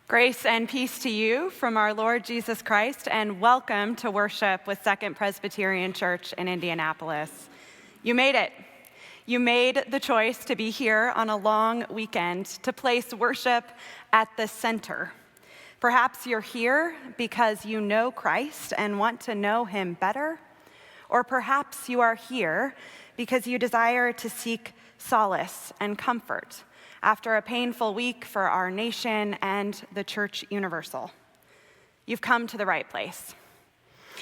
Grace and peace to you from our Lord Jesus Christ, and welcome to worship with Second Presbyterian Church in Indianapolis. You made it. You made the choice to be here on a long weekend to place worship at the center. Perhaps you're here because you know Christ and want to know him better, or perhaps you are here because you desire to seek solace and comfort after a painful week for our nation and the Church Universal. You've come to the right place.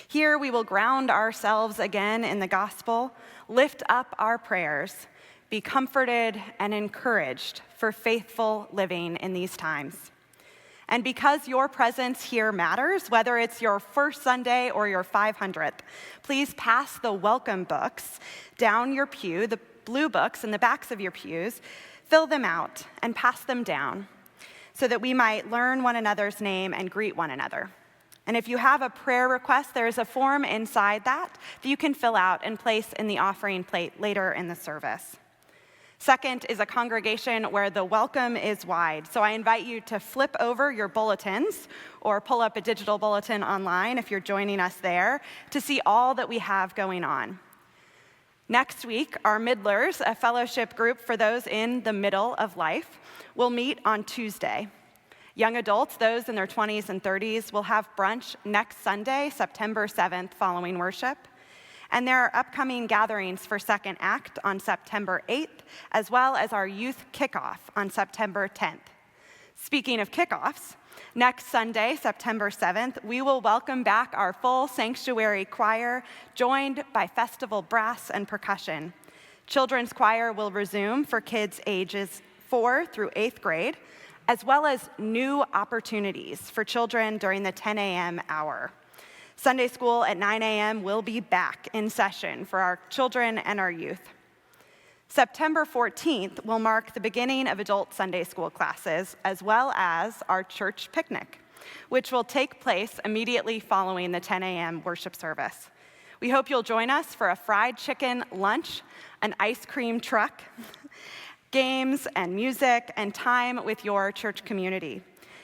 Here we will ground ourselves again in the gospel, lift up our prayers, be comforted and encouraged for faithful living in these times. And because your presence here matters, whether it's your first Sunday or your 500th, please pass the welcome books down your pew, the blue books in the backs of your pews. Fill them out and pass them down so that we might learn one another's name and greet one another. And if you have a prayer request, there is a form inside that you can fill out and place in the offering plate later in the service. Second is a congregation where the welcome is wide. So I invite you to flip over your bulletins or pull up a digital bulletin online if you're joining us there to see all that we have going on. Next week, our Middlers, a fellowship group for those in the middle of life, will meet on Tuesday. Young adults, those in their 20s and 30s, will have brunch next Sunday, September 7th, following worship. And there are upcoming gatherings for Second Act on September 8th, as well as our youth kickoff on September 10th. Speaking of kickoffs, next Sunday, September 7th, we will welcome back our full sanctuary choir, joined by festival brass and percussion. Children's choir will resume for kids ages 4 through 8th grade, as well as new opportunities for children during the 10 a.m. hour. Sunday school at 9 a.m. will be back in session for our children and our youth. September 14th will mark the beginning of adult Sunday school classes, as well as our church picnic, which will take place immediately following the 10 a.m. worship service. We hope you'll join us for a fried chicken lunch, an ice cream truck, games and music, and time with your church community.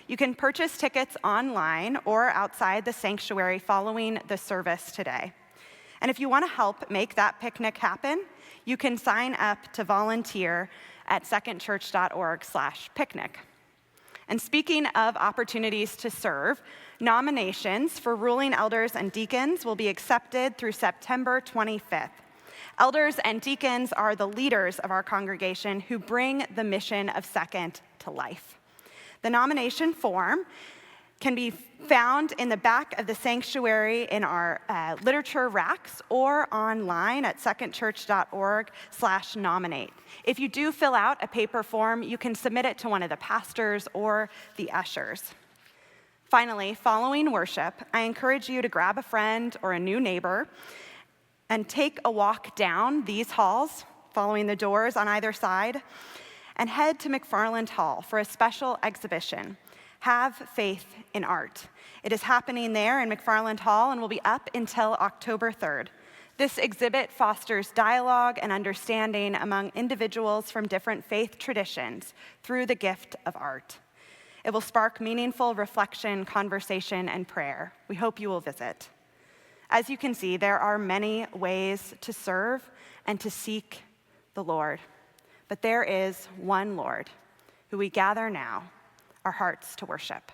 You can purchase tickets online or outside the sanctuary following the service today. And if you want to help make that picnic happen, you can sign up to volunteer at secondchurch.org/picnic. And speaking of opportunities to serve, nominations for ruling elders and deacons will be accepted through September 25th. Elders and deacons are the leaders of our congregation who bring the mission of Second to life. The nomination form can be found in the back of the sanctuary in our literature racks or online at secondchurch.org/nominate. If you do fill out a paper form, you can submit it to one of the pastors or the ushers. Finally, following worship, I encourage you to grab a friend or a new neighbor and take a walk down these halls, following the doors on either side, and head to McFarland Hall for a special exhibition, Have Faith in Art. It is happening there in McFarland Hall and will be up until October 3rd. This exhibit fosters dialogue and understanding among individuals from different faith traditions through the gift of art. It will spark meaningful reflection, conversation, and prayer. We hope you will visit. As you can see, there are many ways to serve and to seek the Lord. But there is one Lord who we gather now, our hearts to worship.